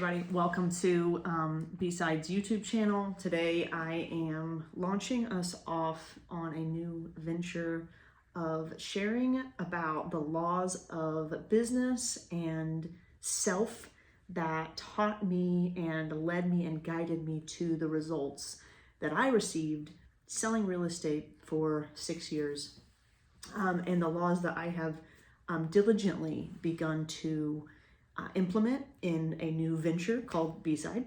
everybody. Welcome to B-Sides YouTube channel. Today I am launching us off on a new venture of sharing about the laws of business and self that taught me and led me and guided me to the results that I received selling real estate for 6 years, and the laws that I have diligently begun to implement in a new venture called B-Side.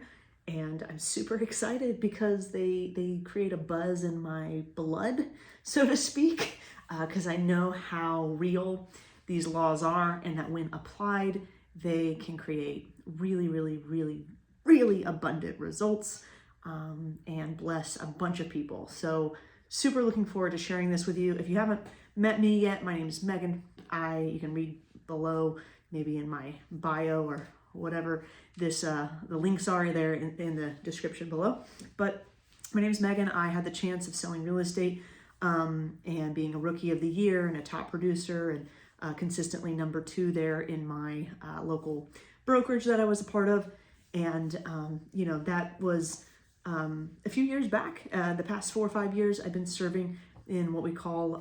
And I'm super excited because they create a buzz in my blood, so to speak, because I know how real these laws are, and that when applied, they can create really abundant results and bless a bunch of people. So super looking forward to sharing this with you. If you haven't met me yet, my name is Megan. You can read below, maybe in my bio or whatever the links are there in the description below. But my name is Megan. I had the chance of selling real estate and being a rookie of the year and a top producer and consistently number 2 there in my local brokerage that I was a part of. And that was a few years back. The past 4 or 5 years I've been serving in what we call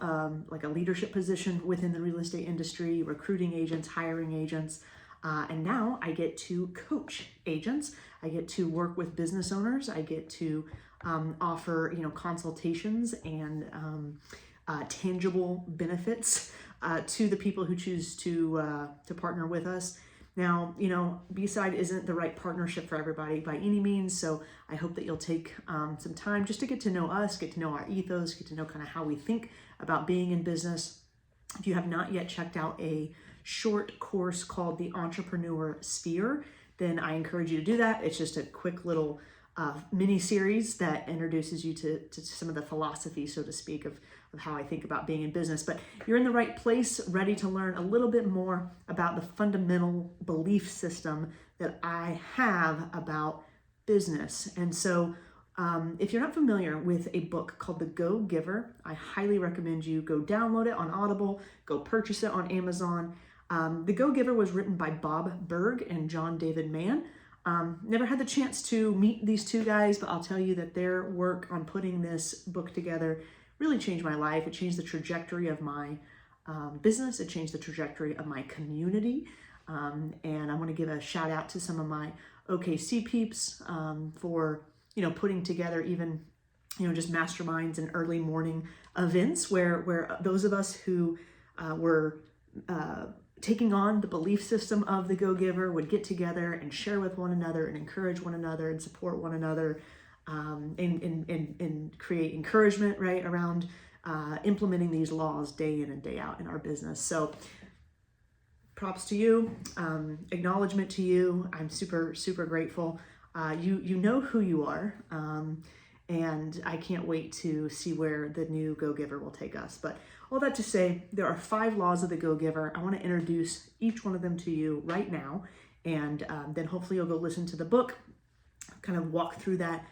like a leadership position within the real estate industry, recruiting agents, hiring agents. And now I get to coach agents. I get to work with business owners. I get to offer, consultations and tangible benefits to the people who choose to partner with us. Now, B-Side isn't the right partnership for everybody by any means, so I hope that you'll take some time just to get to know us, get to know our ethos, get to know kind of how we think about being in business. If you have not yet checked out a short course called the Entrepreneur Sphere, then I encourage you to do that. It's just a quick little mini series that introduces you to some of the philosophy, so to speak, of how I think about being in business. But you're in the right place, ready to learn a little bit more about the fundamental belief system that I have about business. And so if you're not familiar with a book called The Go-Giver, I highly recommend you go download it on Audible, go purchase it on Amazon. The Go-Giver was written by Bob Berg and John David Mann. Never had the chance to meet these two guys, but I'll tell you that their work on putting this book together really changed my life. It changed the trajectory of my business. It changed the trajectory of my community. And I want to give a shout out to some of my OKC peeps for, putting together even, just masterminds and early morning events where those of us who were taking on the belief system of the Go-Giver would get together and share with one another and encourage one another and support one another and create encouragement, right, around implementing these laws day in and day out in our business. So props to you, acknowledgement to you. I'm super grateful. You know who you are, and I can't wait to see where the new Go-Giver will take us. But all that to say, there are 5 laws of the Go-Giver. I want to introduce each one of them to you right now, and then hopefully you'll go listen to the book, kind of walk through that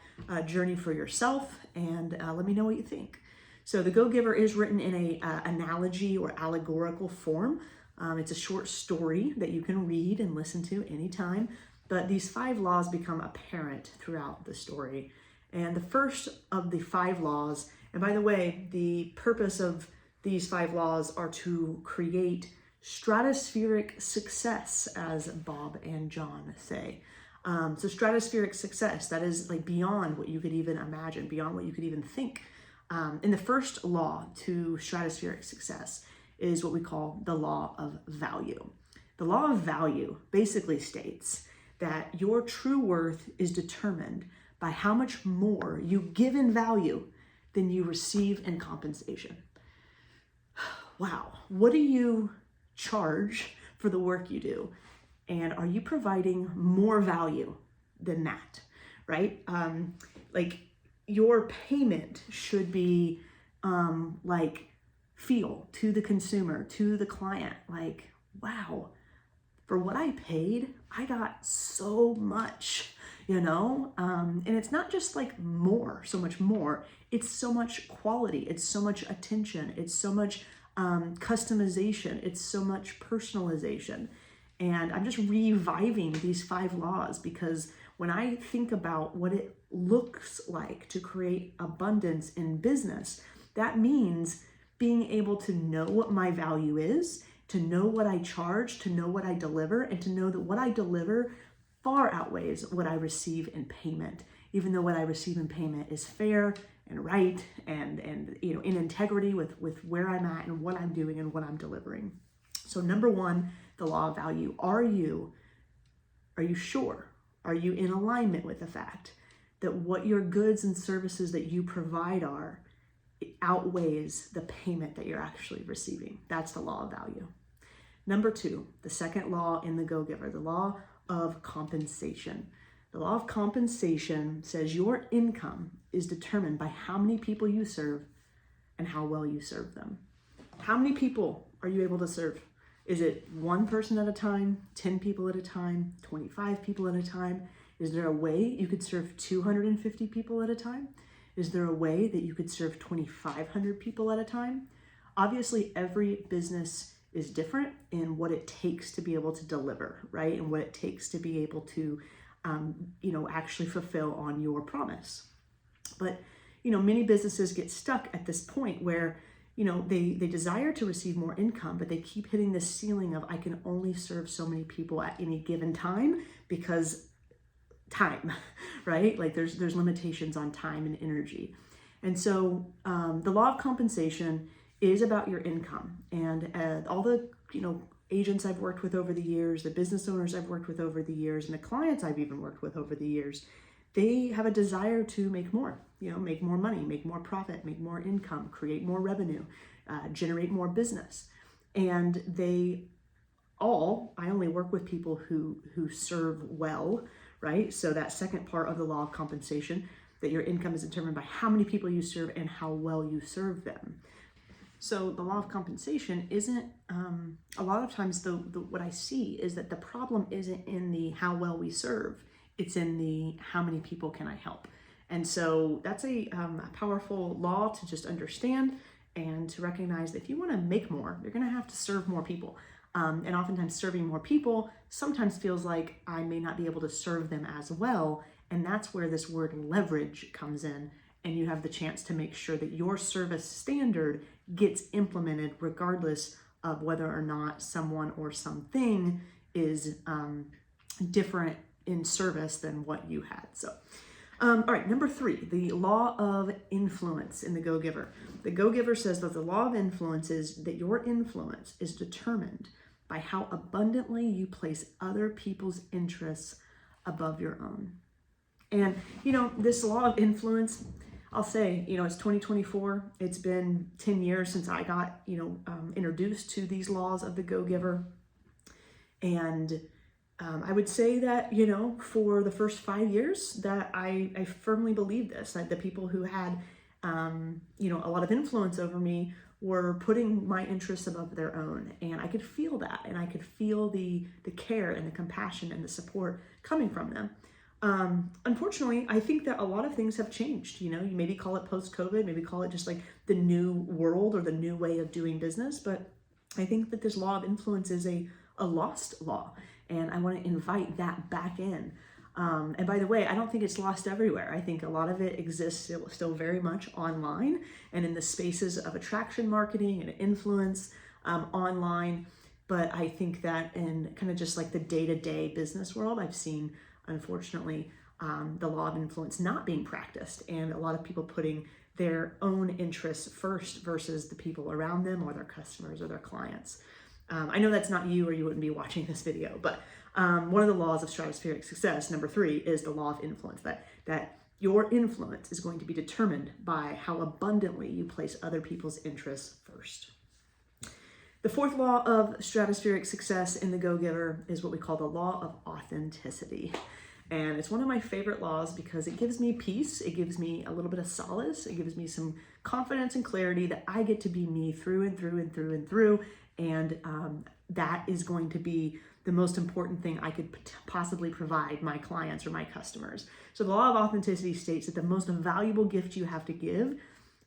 journey for yourself, and let me know what you think. So the Go-Giver is written in a analogy or allegorical form. It's a short story that you can read and listen to anytime, but these 5 laws become apparent throughout the story. And the first of the 5 laws, and by the way, the purpose of these 5 laws are to create stratospheric success, as Bob and John say. So stratospheric success, that is like beyond what you could even imagine, beyond what you could even think. And the first law to stratospheric success is what we call the law of value. The law of value basically states that your true worth is determined by how much more you give in value than you receive in compensation. Wow, what do you charge for the work you do? And are you providing more value than that, right? Like your payment should be like feel to the consumer, to the client, like, wow, for what I paid, I got so much, and it's not just like so much more, it's so much quality, it's so much attention, it's so much customization, it's so much personalization. And I'm just reviving these 5 laws because when I think about what it looks like to create abundance in business, that means being able to know what my value is, to know what I charge, to know what I deliver, and to know that what I deliver far outweighs what I receive in payment, even though what I receive in payment is fair and right and in integrity with where I'm at and what I'm doing and what I'm delivering. So number 1, the law of value. Are you sure? Are you in alignment with the fact that what your goods and services that you provide outweighs the payment that you're actually receiving? That's the law of value. Number 2, the second law in the Go-Giver, the law of compensation. The law of compensation says your income is determined by how many people you serve and how well you serve them. How many people are you able to serve? Is it 1 person at a time, 10 people at a time, 25 people at a time? Is there a way you could serve 250 people at a time? Is there a way that you could serve 2,500 people at a time? Obviously, every business is different in what it takes to be able to deliver, right? And what it takes to be able to, actually fulfill on your promise. But, many businesses get stuck at this point where, they desire to receive more income, but they keep hitting this ceiling of I can only serve so many people at any given time because time, right? Like there's limitations on time and energy. And so the law of compensation is about your income. And all the, agents I've worked with over the years, the business owners I've worked with over the years, and the clients I've even worked with over the years, they have a desire to make more, make more money, make more profit, make more income, create more revenue, generate more business. And I only work with people who serve well, right? So that second part of the law of compensation, that your income is determined by how many people you serve and how well you serve them. So the law of compensation isn't, a lot of times what I see is that the problem isn't in the how well we serve, it's in the how many people can I help. And so that's a powerful law to just understand and to recognize that if you want to make more, you're going to have to serve more people. And oftentimes serving more people sometimes feels like I may not be able to serve them as well. And that's where this word leverage comes in. And you have the chance to make sure that your service standard gets implemented regardless of whether or not someone or something is different in service than what you had. So, all right, number 3, the law of influence in the Go-Giver. The Go-Giver says that the law of influence is that your influence is determined by how abundantly you place other people's interests above your own. And, this law of influence, I'll say, it's 2024. It's been 10 years since I got, introduced to these laws of the Go-Giver. And I would say that, for the first 5 years that I firmly believed this, that the people who had, a lot of influence over me were putting my interests above their own. And I could feel that. And I could feel the care and the compassion and the support coming from them. Unfortunately, I think that a lot of things have changed. You maybe call it post-COVID, maybe call it just like the new world or the new way of doing business. But I think that this law of influence is a lost law. And I want to invite that back in. And by the way, I don't think it's lost everywhere. I think a lot of it exists still very much online and in the spaces of attraction marketing and influence online. But I think that in kind of just like the day-to-day business world, I've seen, unfortunately, the law of influence not being practiced and a lot of people putting their own interests first versus the people around them or their customers or their clients. I know that's not you or you wouldn't be watching this video, but one of the laws of stratospheric success, number 3, is the law of influence, that your influence is going to be determined by how abundantly you place other people's interests first. The 4th law of stratospheric success in the Go-Giver is what we call the law of authenticity. And it's one of my favorite laws because it gives me peace. It gives me a little bit of solace. It gives me some confidence and clarity that I get to be me through and through and through and through. And that is going to be the most important thing I could possibly provide my clients or my customers. So the law of authenticity states that the most valuable gift you have to give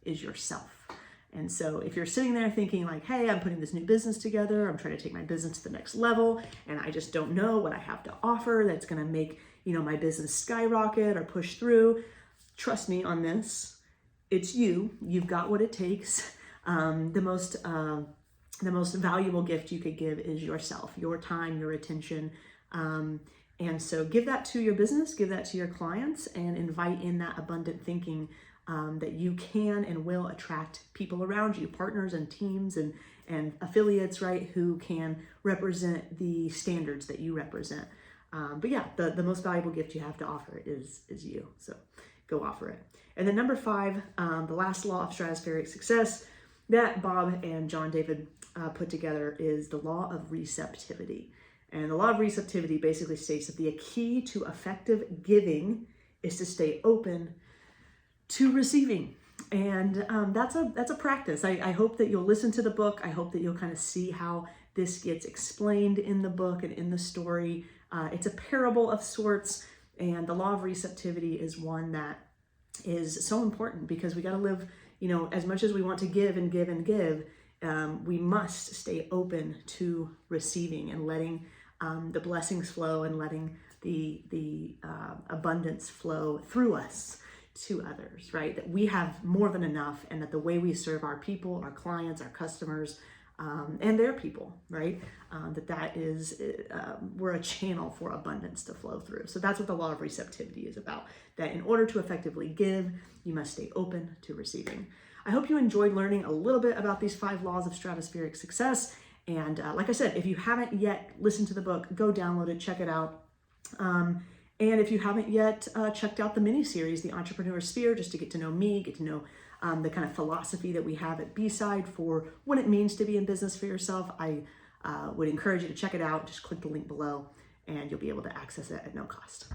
is yourself. And so if you're sitting there thinking like, hey, I'm putting this new business together, I'm trying to take my business to the next level, and I just don't know what I have to offer that's going to make, my business skyrocket or push through, trust me on this. It's you. You've got what it takes. The most valuable gift you could give is yourself, your time, your attention. And so give that to your business, give that to your clients, and invite in that abundant thinking that you can and will attract people around you, partners and teams and affiliates, right, who can represent the standards that you represent. But yeah, the most valuable gift you have to offer is you. So go offer it. And then number 5, the last law of stratospheric success that Bob and John David put together is the law of receptivity. And the law of receptivity basically states that the key to effective giving is to stay open to receiving. And that's a practice. I hope that you'll listen to the book. I hope that you'll kind of see how this gets explained in the book and in the story. It's a parable of sorts, and the law of receptivity is one that is so important because we got to live, as much as we want to give and give and give, we must stay open to receiving and letting the blessings flow and letting the abundance flow through us to others, right? That we have more than enough, and that the way we serve our people, our clients, our customers, and their people, right? That is, we're a channel for abundance to flow through. So that's what the law of receptivity is about, that in order to effectively give, you must stay open to receiving. I hope you enjoyed learning a little bit about these 5 laws of stratospheric success. And like I said, if you haven't yet listened to the book, go download it, check it out. And if you haven't yet checked out the mini-series, The Entrepreneur Sphere, just to get to know me, get to know the kind of philosophy that we have at B-Side for what it means to be in business for yourself, I would encourage you to check it out. Just click the link below and you'll be able to access it at no cost.